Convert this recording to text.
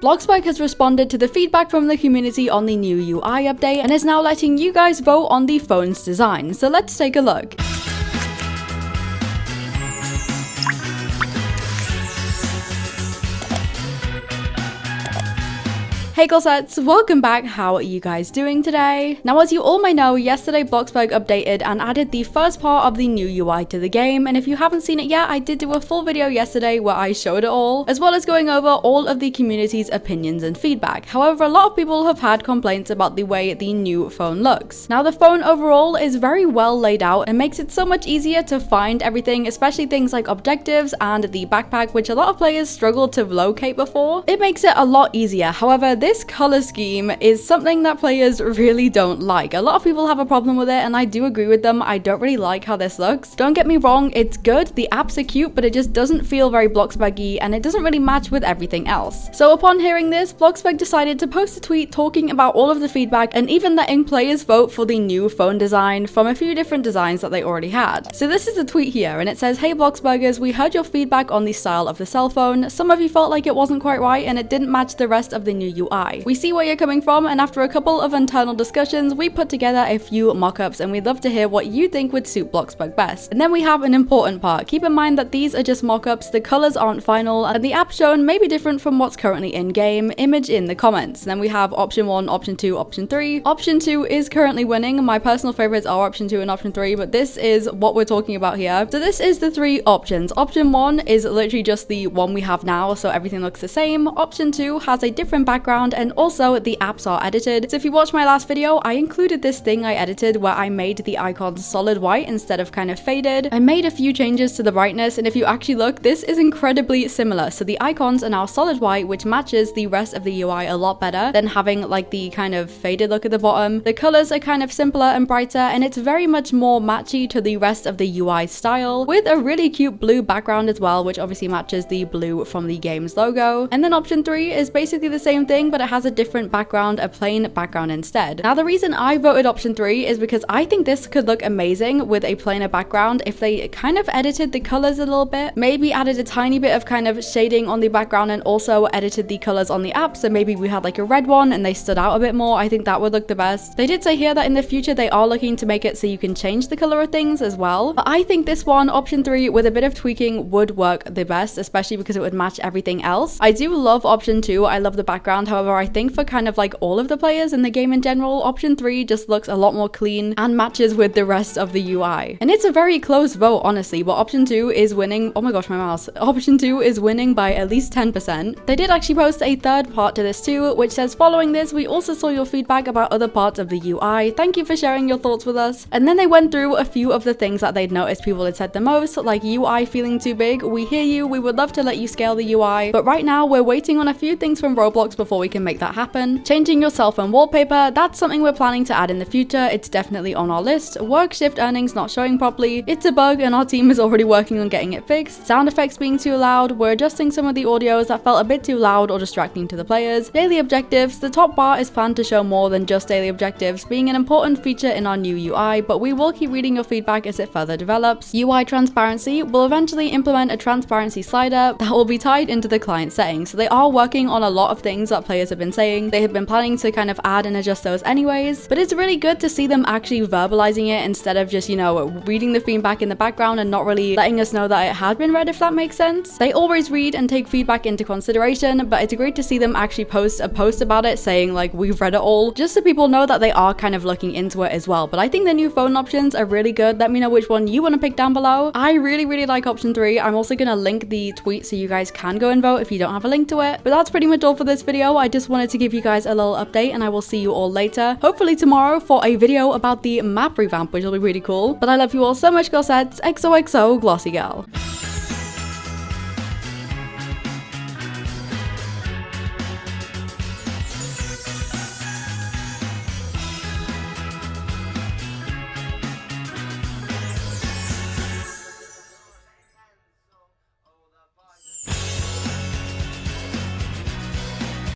Bloxburg has responded to the feedback from the community on the new UI update and is now letting you guys vote on the phone's design, so let's take a look. Hey glossettes, welcome back. How are you guys doing today? Now, as you all may know, yesterday Bloxburg updated and added the first part of the new UI to the game, and if you haven't seen it yet, I did do a full video yesterday where I showed it all, as well as going over all of the community's opinions and feedback. However, a lot of people have had complaints about the way the new phone looks. Now, the phone overall is very well laid out and makes it so much easier to find everything, especially things like objectives and the backpack, which a lot of players struggled to locate before. It makes it a lot easier. However, this color scheme is something that players really don't like. A lot of people have a problem with it, and I do agree with them. I don't really like how this looks. Don't get me wrong, it's good. The apps are cute, but it just doesn't feel very Bloxburgy, and it doesn't really match with everything else. So upon hearing this, Bloxburg decided to post a tweet talking about all of the feedback and even letting players vote for the new phone design from a few different designs that they already had. So this is the tweet here, and it says, "Hey Bloxburgers, we heard your feedback on the style of the cell phone. Some of you felt like it wasn't quite right and it didn't match the rest of the new UI. We see where you're coming from, and after a couple of internal discussions, we put together a few mock-ups, and we'd love to hear what you think would suit Bloxburg best." And then we have an important part. Keep in mind that these are just mock-ups, the colors aren't final, and the app shown may be different from what's currently in-game. Image in the comments. Then we have option 1, option 2, option 3. Option 2 is currently winning. My personal favorites are option 2 and option 3, but this is what we're talking about here. So this is the 3 options. Option 1 is literally just the one we have now, so everything looks the same. Option 2 has a different background, and also the apps are edited. So if you watched my last video, I included this thing I edited where I made the icons solid white instead of kind of faded. I made a few changes to the brightness, and if you actually look, this is incredibly similar. So the icons are now solid white, which matches the rest of the UI a lot better than having like the kind of faded look at the bottom. The colors are kind of simpler and brighter, and it's very much more matchy to the rest of the UI style, with a really cute blue background as well, which obviously matches the blue from the game's logo. And then option 3 is basically the same thing, but it has a different background, a plain background instead. Now, the reason I voted option 3 is because I think this could look amazing with a plainer background if they kind of edited the colors a little bit, maybe added a tiny bit of kind of shading on the background and also edited the colors on the app, so maybe we had like a red one and they stood out a bit more. I think that would look the best. They did say here that in the future they are looking to make it so you can change the color of things as well, but I think this one, option 3, with a bit of tweaking would work the best, especially because it would match everything else. I do love option 2. I love the background. However, I think for kind of like all of the players in the game in general, option 3 just looks a lot more clean and matches with the rest of the UI. And it's a very close vote, honestly, but option 2 is winning. Oh my gosh, my mouse. Option 2 is winning by at least 10%. They did actually post a third part to this too, which says, "Following this, we also saw your feedback about other parts of the UI. Thank you for sharing your thoughts with us." And then they went through a few of the things that they'd noticed people had said the most, like UI feeling too big. "We hear you. We would love to let you scale the UI, but right now we're waiting on a few things from Roblox before we can make that happen. Changing your cell phone wallpaper, that's something we're planning to add in the future. It's definitely on our list. Work shift earnings not showing properly. It's a bug and our team is already working on getting it fixed. Sound effects being too loud. We're adjusting some of the audios that felt a bit too loud or distracting to the players. Daily objectives, the top bar is planned to show more than just daily objectives, being an important feature in our new UI, but we will keep reading your feedback as it further develops. UI transparency, will eventually implement a transparency slider that will be tied into the client settings." So they are working on a lot of things that players have been saying. They have been planning to kind of add and adjust those anyways, but it's really good to see them actually verbalizing it instead of just, you know, reading the feedback in the background and not really letting us know that it had been read, if that makes sense. They always read and take feedback into consideration, but it's great to see them actually post a post about it saying like, "We've read it all," just so people know that they are kind of looking into it as well. But I think the new phone options are really good. Let me know which one you want to pick down below. I really like option 3. I'm also gonna link the tweet so you guys can go and vote if you don't have a link to it. But that's pretty much all for this video. I just wanted to give you guys a little update, and I will see you all later, hopefully tomorrow, for a video about the map revamp, which will be really cool. But I love you all so much, glossettes. XOXO, Glossy Girl.